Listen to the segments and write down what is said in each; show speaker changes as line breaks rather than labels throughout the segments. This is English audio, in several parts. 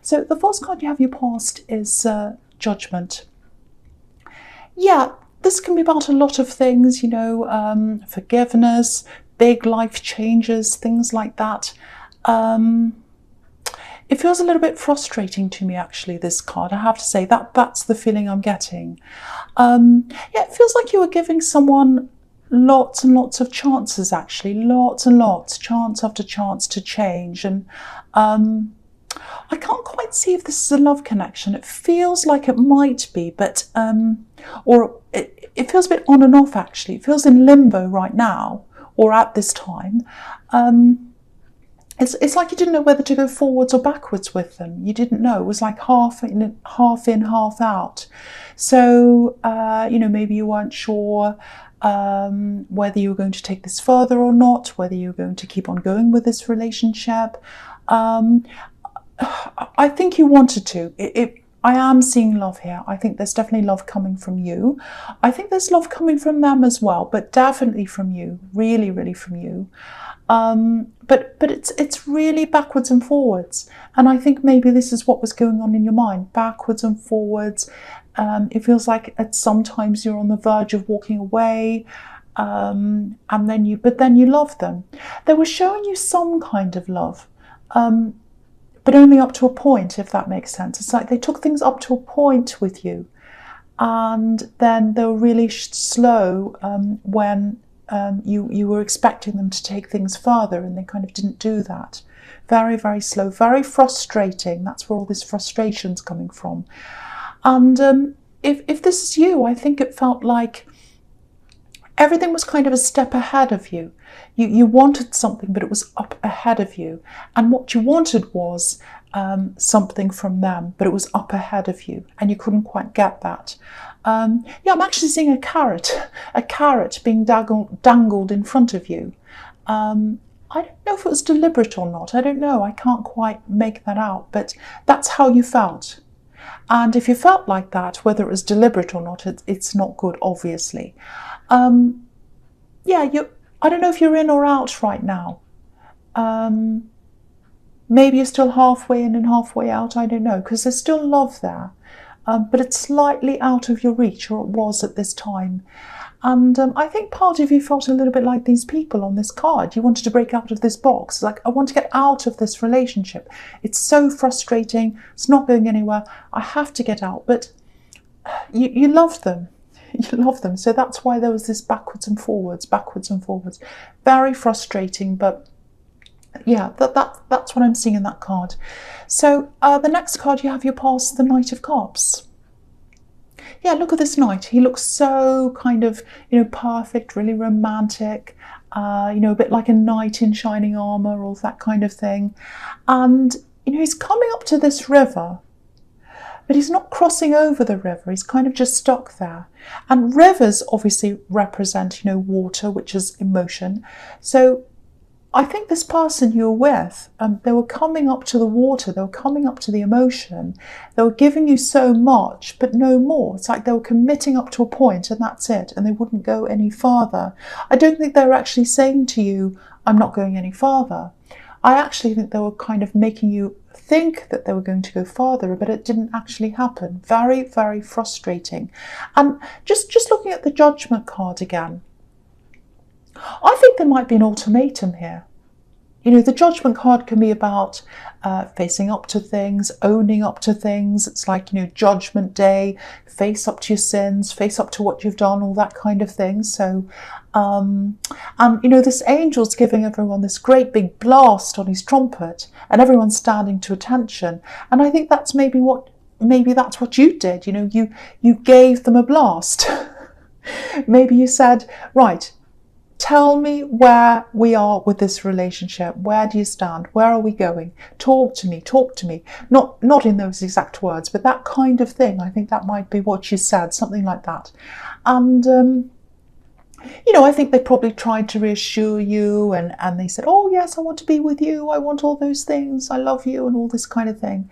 So the first card you have your past is Judgment. Yeah, this can be about a lot of things, forgiveness, big life changes, things like that. It feels a little bit frustrating to me, actually, this card. I have to say that's the feeling I'm getting. Yeah, it feels like you were giving someone lots and lots of chances, actually, lots and lots, chance after chance to change. And I can't quite see if this is a love connection. It feels like it might be, but or it feels a bit on and off, actually. It feels in limbo right now, or at this time. It's like you didn't know whether to go forwards or backwards with them. You didn't know. It was like half in, half out. So, maybe you weren't sure whether you were going to take this further or not, whether you were going to keep on going with this relationship. I think you wanted to. I am seeing love here. I think there's definitely love coming from you. I think there's love coming from them as well, but definitely from you. Really, really from you. But it's really backwards and forwards. And I think maybe this is what was going on in your mind, backwards and forwards. It feels like sometimes you're on the verge of walking away, and then you love them. They were showing you some kind of love, but only up to a point, if that makes sense. It's like they took things up to a point with you, and then they were really slow when you were expecting them to take things further, and they kind of didn't do that. Very, very slow, very frustrating. That's where all this frustration's coming from. And if this is you, I think it felt like everything was kind of a step ahead of you. You wanted something, but it was up ahead of you. And what you wanted was something from them, but it was up ahead of you, and you couldn't quite get that. I'm actually seeing a carrot being dangled in front of you. I don't know if it was deliberate or not. I don't know. I can't quite make that out, but that's how you felt. And if you felt like that, whether it was deliberate or not, it's not good, obviously. I don't know if you're in or out right now. Maybe you're still halfway in and halfway out. I don't know, because there's still love there. But it's slightly out of your reach, or it was at this time. And I think part of you felt a little bit like these people on this card. You wanted to break out of this box. Like, I want to get out of this relationship. It's so frustrating. It's not going anywhere. I have to get out. But you loved them. You loved them. So that's why there was this backwards and forwards. Very frustrating, but yeah, that's what I'm seeing in that card. So the next card you have your past, the Knight of Cups. Yeah, look at this knight. He looks so kind of, perfect, really romantic, a bit like a knight in shining armour, all that kind of thing. And, he's coming up to this river, but he's not crossing over the river. He's kind of just stuck there. And rivers obviously represent, water, which is emotion. So I think this person you're with, they were coming up to the water, they were coming up to the emotion, they were giving you so much, but no more. It's like they were committing up to a point and that's it, and they wouldn't go any further. I don't think they were actually saying to you, I'm not going any further. I actually think they were kind of making you think that they were going to go farther, but it didn't actually happen. Very, very frustrating. And just looking at the Judgment card again, I think there might be an ultimatum here. The Judgment card can be about facing up to things, owning up to things. It's like, Judgment Day, face up to your sins, face up to what you've done, all that kind of thing. So, this angel's giving everyone this great big blast on his trumpet, and everyone's standing to attention. And I think that's maybe that's what you did. You gave them a blast. Maybe you said, right, tell me where we are with this relationship. Where do you stand? Where are we going? Talk to me. Not in those exact words, but that kind of thing. I think that might be what you said, something like that. And, I think they probably tried to reassure you, and they said, oh yes, I want to be with you. I want all those things. I love you, and all this kind of thing.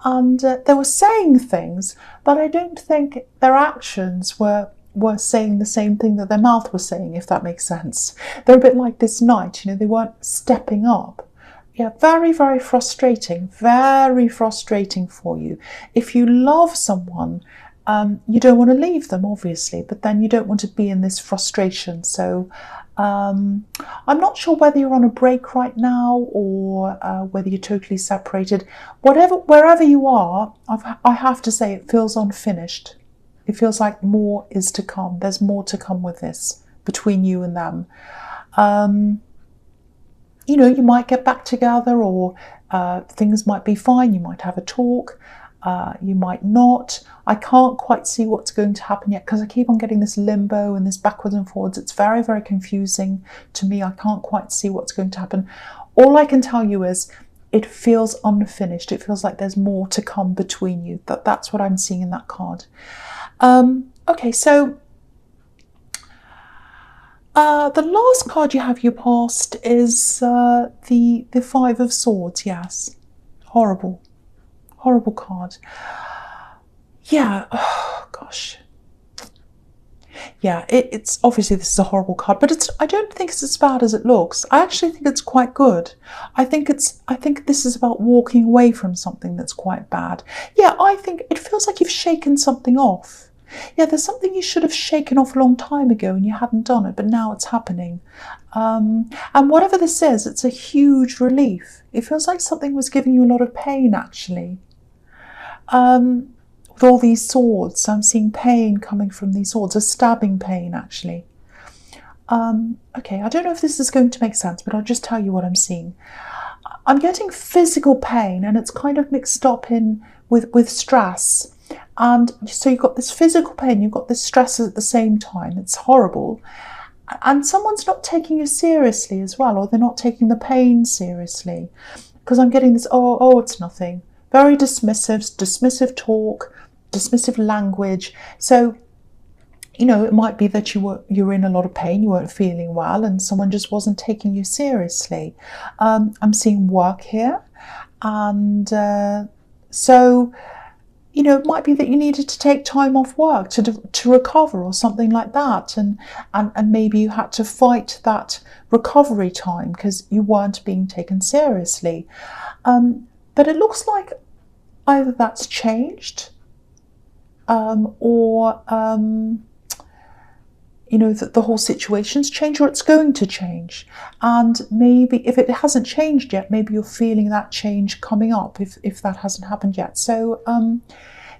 And they were saying things, but I don't think their actions were saying the same thing that their mouth was saying, if that makes sense. They're a bit like this knight, they weren't stepping up. Yeah, very, very frustrating for you. If you love someone, you don't want to leave them, obviously, but then you don't want to be in this frustration. So I'm not sure whether you're on a break right now or whether you're totally separated. Wherever you are, I have to say it feels unfinished. It feels like more is to come. There's more to come with this between you and them. You know, you might get back together, or things might be fine. You might have a talk. You might not. I can't quite see what's going to happen yet because I keep on getting this limbo and this backwards and forwards. It's very, very confusing to me. I can't quite see what's going to happen. All I can tell you is it feels unfinished. It feels like there's more to come between you. That's what I'm seeing in that card. Okay, so the last card you have, you passed, is the Five of Swords. Yes, horrible card. Yeah, oh gosh. Yeah, it's obviously this is a horrible card, but I don't think it's as bad as it looks. I actually think it's quite good. I think this is about walking away from something that's quite bad. Yeah, I think it feels like you've shaken something off. Yeah, there's something you should have shaken off a long time ago and you hadn't done it, but now it's happening. And whatever this is, it's a huge relief. It feels like something was giving you a lot of pain, actually. With all these swords, I'm seeing pain coming from these swords, a stabbing pain, actually. Okay, I don't know if this is going to make sense, but I'll just tell you what I'm seeing. I'm getting physical pain, and it's kind of mixed up with stress. And so you've got this physical pain, you've got this stress at the same time. It's horrible. And someone's not taking you seriously as well, or they're not taking the pain seriously. Because I'm getting this, oh, it's nothing. Very dismissive talk, dismissive language. So, you know, it might be that you were in a lot of pain, you weren't feeling well, and someone just wasn't taking you seriously. I'm seeing work here. And so, you know, it might be that you needed to take time off work to recover or something like that. And maybe you had to fight that recovery time because you weren't being taken seriously. But it looks like either that's changed or, you know, that the whole situation's changed, or it's going to change. And maybe if it hasn't changed yet, maybe you're feeling that change coming up if that hasn't happened yet. So,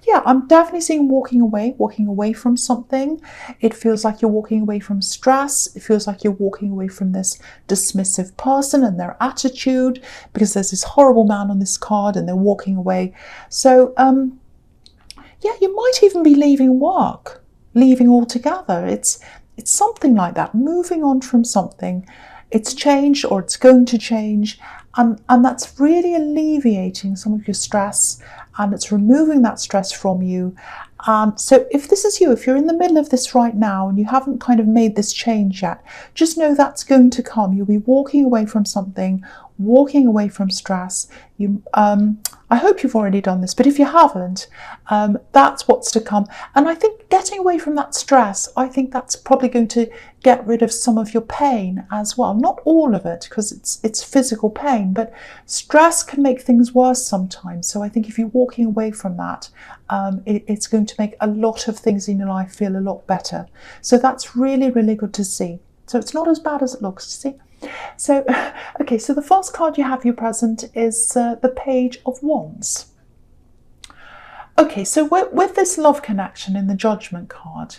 yeah, I'm definitely seeing walking away from something. It feels like you're walking away from stress. It feels like you're walking away from this dismissive person and their attitude, because there's this horrible man on this card and they're walking away. So, yeah, you might even be leaving work, leaving altogether. It's something like that, moving on from something. It's changed or it's going to change, and that's really alleviating some of your stress, and it's removing that stress from you. And so if this is you, if you're in the middle of this right now and you haven't kind of made this change yet, just know that's going to come. You'll be walking away from something, walking away from stress. I hope you've already done this, but if you haven't, that's what's to come. And I think getting away from that stress, I think that's probably going to get rid of some of your pain as well. Not all of it, because it's physical pain, but stress can make things worse sometimes. So I think if you're walking away from that, it's going to make a lot of things in your life feel a lot better. So that's really, really good to see. So it's not as bad as it looks, you see. So, okay, so the first card you have you present is the Page of Wands. Okay, so with this love connection in the Judgment card,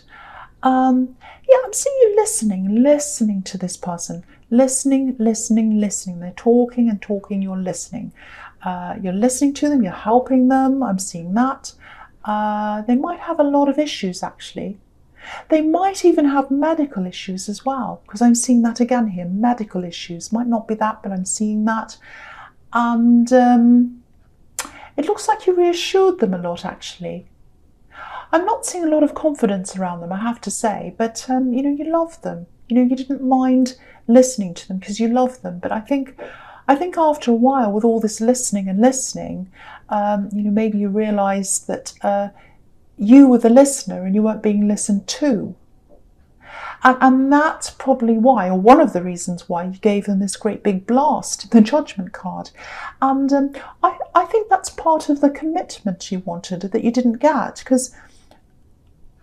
yeah, I'm seeing you listening to this person. Listening. They're talking and talking, you're listening. You're listening to them, you're helping them, I'm seeing that. They might have a lot of issues, actually. They might even have medical issues as well, because I'm seeing that again here, medical issues. Might not be that, but I'm seeing that. And it looks like you reassured them a lot, actually. I'm not seeing a lot of confidence around them, I have to say, but you know, you love them. You know, you didn't mind listening to them because you love them. But I think after a while, with all this listening, you know, maybe you realised that you were the listener and you weren't being listened to. And that's probably why, or one of the reasons why, you gave them this great big blast, the Judgment card. And I think that's part of the commitment you wanted that you didn't get, because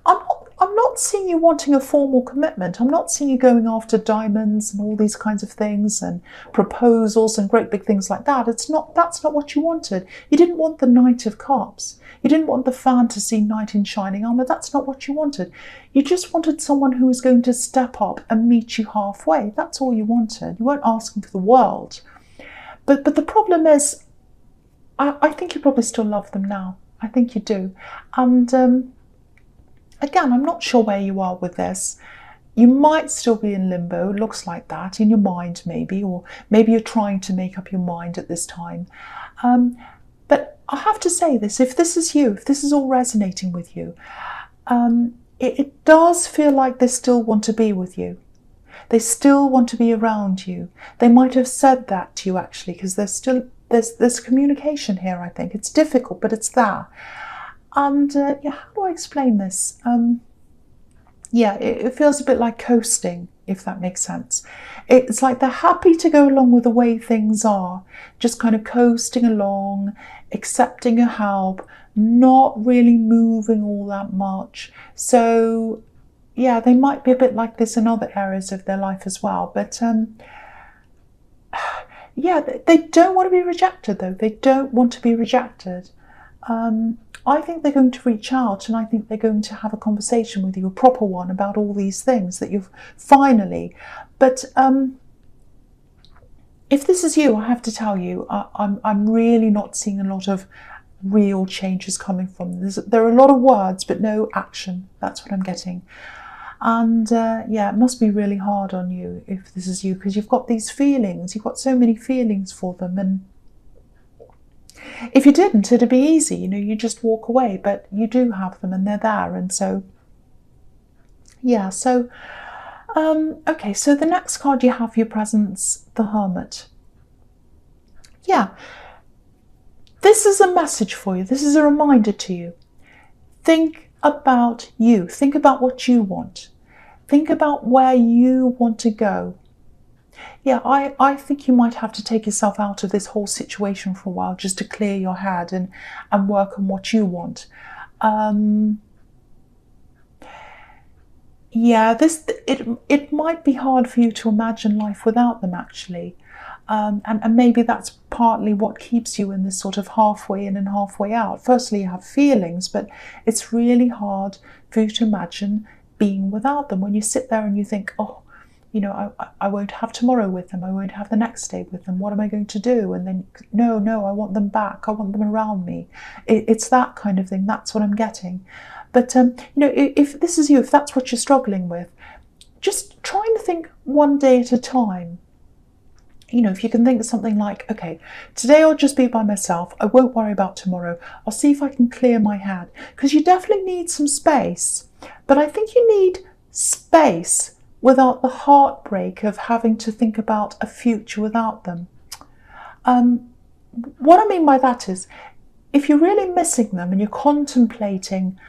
I'm not seeing you wanting a formal commitment. I'm not seeing you going after diamonds and all these kinds of things and proposals and great big things like that. That's not what you wanted. You didn't want the Knight of Cups. You didn't want the fantasy knight in shining armour. That's not what you wanted. You just wanted someone who was going to step up and meet you halfway. That's all you wanted. You weren't asking for the world. But the problem is, I think you probably still love them now. I think you do. And again, I'm not sure where you are with this. You might still be in limbo, it looks like that, in your mind maybe, or maybe you're trying to make up your mind at this time. But I have to say this, if this is you, if this is all resonating with you, it does feel like they still want to be with you. They still want to be around you. They might have said that to you actually, because there's communication here, I think. It's difficult, but it's there. And yeah, how do I explain this? Yeah, it feels a bit like coasting, if that makes sense. It's like they're happy to go along with the way things are, just kind of coasting along, accepting your help, not really moving all that much. So yeah, they might be a bit like this in other areas of their life as well. But yeah, they don't want to be rejected though. They don't want to be rejected. I think they're going to reach out, and I think they're going to have a conversation with you, a proper one, about all these things that you've finally. But if this is you, I have to tell you, I'm really not seeing a lot of real changes coming from this. There are a lot of words, but no action. That's what I'm getting. And yeah, it must be really hard on you if this is you, because you've got these feelings. You've got so many feelings for them, and if you didn't, it'd be easy, you just walk away, but you do have them and they're there. And so, yeah, so, okay, so the next card you have for your presence, the Hermit. Yeah, this is a message for you. This is a reminder to you. Think about you. Think about what you want. Think about where you want to go. Yeah, I think you might have to take yourself out of this whole situation for a while, just to clear your head and work on what you want. Yeah, it might be hard for you to imagine life without them, actually. And maybe that's partly what keeps you in this sort of halfway in and halfway out. Firstly, you have feelings, but it's really hard for you to imagine being without them. When you sit there and you think, oh, I won't have tomorrow with them. I won't have the next day with them. What am I going to do? And then, no, I want them back. I want them around me. It's that kind of thing. That's what I'm getting. But, if this is you, if that's what you're struggling with, just trying to think one day at a time. If you can think of something like, okay, today I'll just be by myself. I won't worry about tomorrow. I'll see if I can clear my head. Because you definitely need some space. But I think you need space without the heartbreak of having to think about a future without them. What I mean by that is, if you're really missing them and you're contemplating,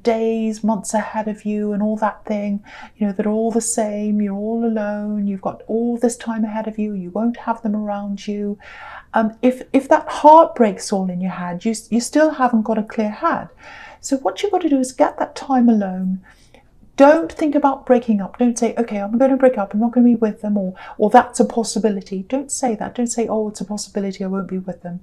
days, months ahead of you and all that thing, that are all the same, you're all alone, you've got all this time ahead of you, you won't have them around you. If that heartbreak's all in your head, you still haven't got a clear head. So what you've got to do is get that time alone. Don't think about breaking up. Don't say, okay, I'm going to break up. I'm not going to be with them, or that's a possibility. Don't say that. Don't say, oh, it's a possibility. I won't be with them.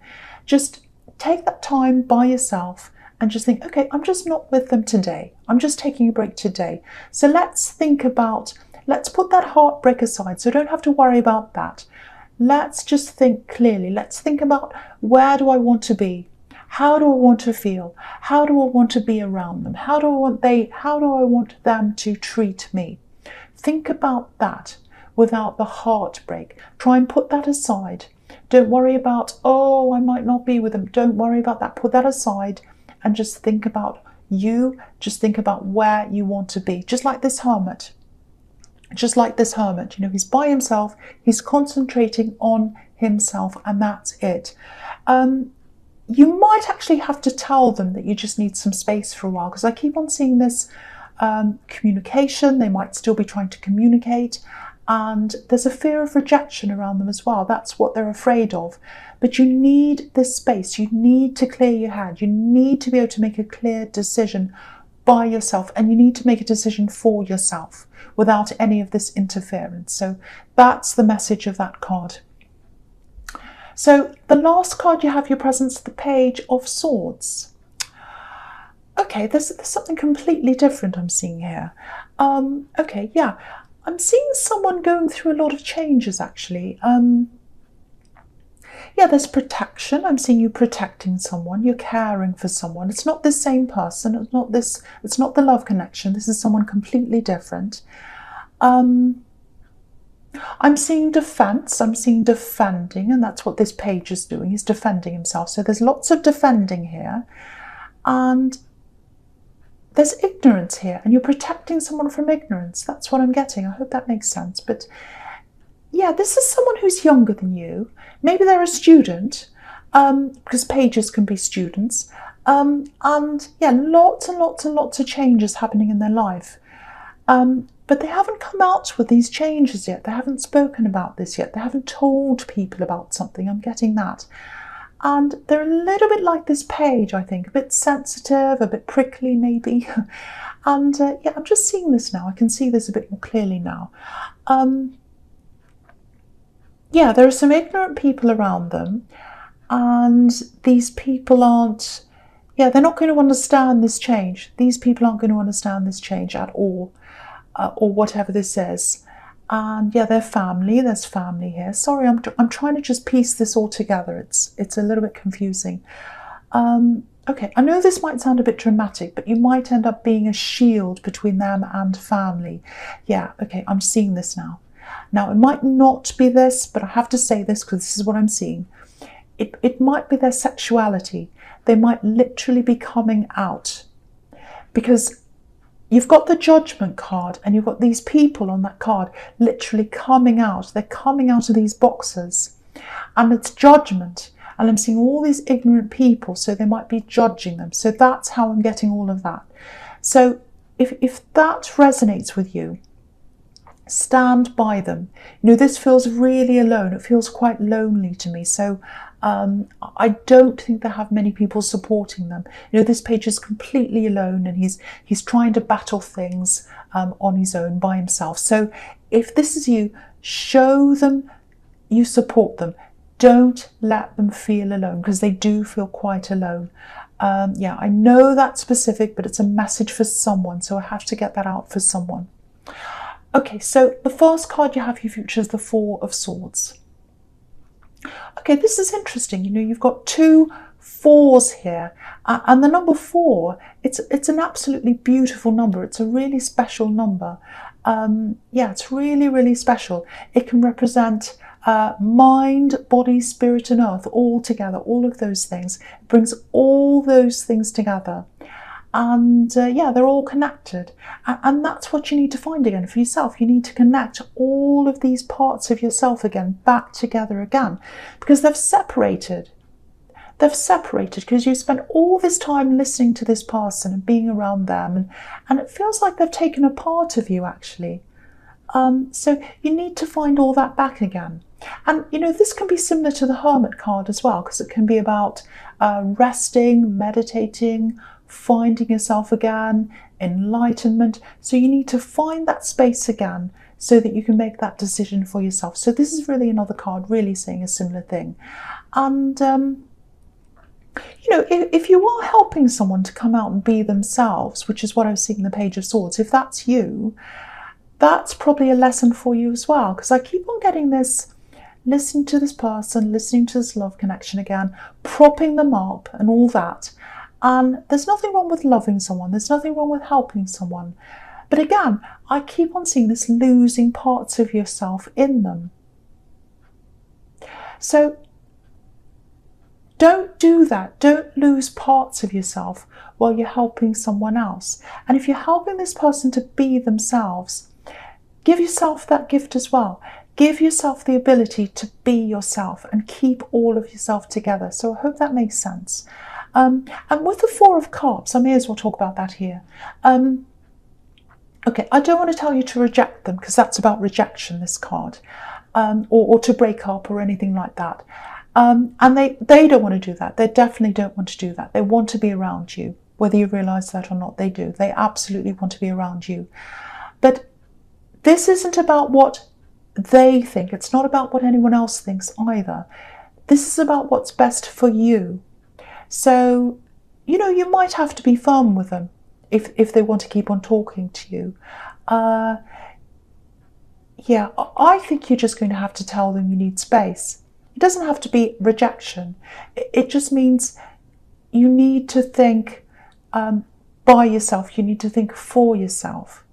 Just take that time by yourself and just think, okay, I'm just not with them today. I'm just taking a break today. So let's put that heartbreak aside. So don't have to worry about that. Let's just think clearly. Let's think about, where do I want to be? How do I want to feel? How do I want to be around them? How do I want them to treat me? Think about that without the heartbreak. Try and put that aside. Don't worry about, oh, I might not be with them. Don't worry about that. Put that aside and just think about you. Just think about where you want to be. Just like this hermit. He's by himself. He's concentrating on himself, and that's it. You might actually have to tell them that you just need some space for a while, because I keep on seeing this communication. They might still be trying to communicate. And there's a fear of rejection around them as well. That's what they're afraid of. But you need this space. You need to clear your head. You need to be able to make a clear decision by yourself. And you need to make a decision for yourself without any of this interference. So that's the message of that card. So the last card you have your presence, the Page of Swords. Okay, there's something completely different I'm seeing here. Okay, yeah. I'm seeing someone going through a lot of changes, actually. Yeah, there's protection. I'm seeing you protecting someone. You're caring for someone. It's not the same person. It's not the love connection. This is someone completely different. I'm seeing defense. I'm seeing defending, and that's what this page is doing. He's defending himself. So there's lots of defending here. And there's ignorance here, and you're protecting someone from ignorance. That's what I'm getting. I hope that makes sense. But yeah, this is someone who's younger than you. Maybe they're a student, because pages can be students. And yeah, lots and lots and lots of changes happening in their life. But they haven't come out with these changes yet. They haven't spoken about this yet. They haven't told people about something. I'm getting that. And they're a little bit like this page, I think, a bit sensitive, a bit prickly maybe. And yeah, I'm just seeing this now. I can see this a bit more clearly now. Yeah, there are some ignorant people around them, and these people aren't, yeah, they're not going to understand this change. These people aren't going to understand this change at all, or whatever this is. And yeah, they're family. There's family here. Sorry, I'm trying to just piece this all together. It's a little bit confusing. Okay, I know this might sound a bit dramatic, but you might end up being a shield between them and family. Yeah, okay, I'm seeing this now. Now, it might not be this, but I have to say this because this is what I'm seeing. It might be their sexuality. They might literally be coming out, because you've got the Judgment card and you've got these people on that card literally coming out. They're coming out of these boxes, and it's judgment. And I'm seeing all these ignorant people, so they might be judging them. So that's how I'm getting all of that. So if that resonates with you, stand by them. You know, this feels really alone. It feels quite lonely to me. So I don't think they have many people supporting them. You know, this page is completely alone, and he's trying to battle things on his own by himself. So if this is you, show them you support them. Don't let them feel alone, because they do feel quite alone. Yeah, I know that's specific, but it's a message for someone, so I have to get that out for someone. Okay, so the first card you have for your future is the Four of Swords. Okay, this is interesting. You know, you've got 2 4s here, and the number 4, it's an absolutely beautiful number. It's a really special number. Yeah, it's really, really special. It can represent mind, body, spirit, and earth all together, all of those things. It brings all those things together. And yeah, they're all connected. And that's what you need to find again for yourself. You need to connect all of these parts of yourself again, back together again, because they've separated. They've separated because you spent all this time listening to this person and being around them. And it feels like they've taken a part of you, actually. So you need to find all that back again. And, you know, this can be similar to the Hermit card as well, because it can be about resting, meditating, finding yourself again, enlightenment. So you need to find that space again so that you can make that decision for yourself. So this is really another card really saying a similar thing. And, you know, if you are helping someone to come out and be themselves, which is what I was seeing in the Page of Swords, if that's you, that's probably a lesson for you as well. Because I keep on getting this, listening to this person, listening to this love connection again, propping them up and all that. And there's nothing wrong with loving someone. There's nothing wrong with helping someone. But again, I keep on seeing this losing parts of yourself in them. So don't do that. Don't lose parts of yourself while you're helping someone else. And if you're helping this person to be themselves, give yourself that gift as well. Give yourself the ability to be yourself and keep all of yourself together. So I hope that makes sense. And with the Four of Cups, I may as well talk about that here. Okay, I don't want to tell you to reject them because that's about rejection, this card, or to break up or anything like that. And they don't want to do that. They definitely don't want to do that. They want to be around you, whether you realise that or not. They do. They absolutely want to be around you. But this isn't about what they think. It's not about what anyone else thinks either. This is about what's best for you. So, you might have to be firm with them if they want to keep on talking to you. Yeah, I think you're just going to have to tell them you need space. It doesn't have to be rejection. It just means you need to think by yourself. You need to think for yourself.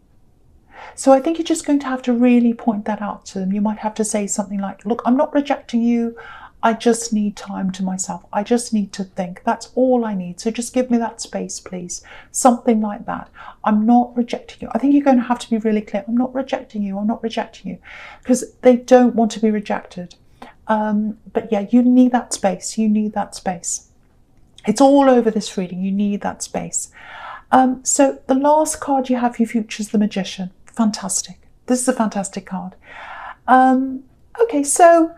So I think you're just going to have to really point that out to them. You might have to say something like, look, I'm not rejecting you. I just need time to myself. I just need to think. That's all I need. So just give me that space, please. Something like that. I'm not rejecting you. I think you're going to have to be really clear. I'm not rejecting you. I'm not rejecting you. Because they don't want to be rejected. But yeah, you need that space. You need that space. It's all over this reading. You need that space. So the last card you have for your future is the Magician. Fantastic. This is a fantastic card. Okay, so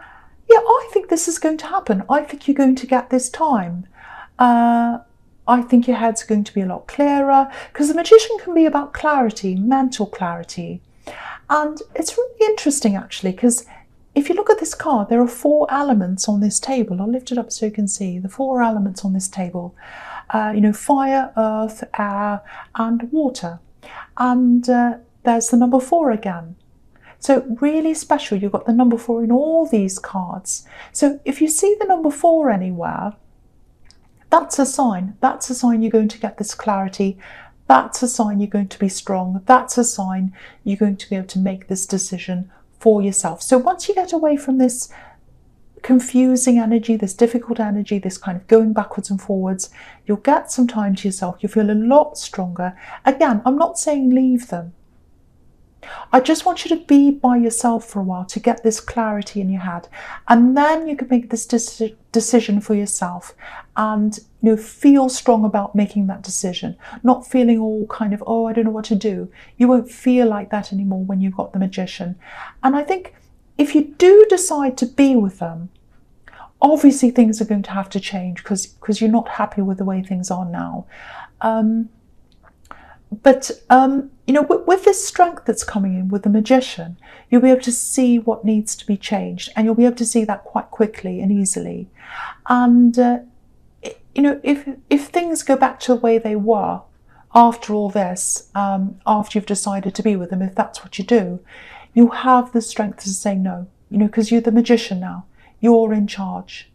yeah, I think this is going to happen. I think you're going to get this time. I think your head's going to be a lot clearer because the Magician can be about clarity, mental clarity. And it's really interesting actually because if you look at this card, there are 4 elements on this table. I'll lift it up so you can see the 4 elements on this table. Fire, earth, air, and water. And there's the number 4 again. So really special, you've got the number 4 in all these cards. So if you see the number 4 anywhere, that's a sign. That's a sign you're going to get this clarity. That's a sign you're going to be strong. That's a sign you're going to be able to make this decision for yourself. So once you get away from this confusing energy, this difficult energy, this kind of going backwards and forwards, you'll get some time to yourself. You'll feel a lot stronger. Again, I'm not saying leave them. I just want you to be by yourself for a while to get this clarity in your head. And then you can make this decision for yourself and feel strong about making that decision. Not feeling all kind of, oh, I don't know what to do. You won't feel like that anymore when you've got the Magician. And I think if you do decide to be with them, obviously things are going to have to change because you're not happy with the way things are now. But with this strength that's coming in with the Magician, you'll be able to see what needs to be changed, and you'll be able to see that quite quickly and easily. And if things go back to the way they were after all this, after you've decided to be with them, if that's what you do, you have the strength to say no. Because you're the Magician now. You're in charge.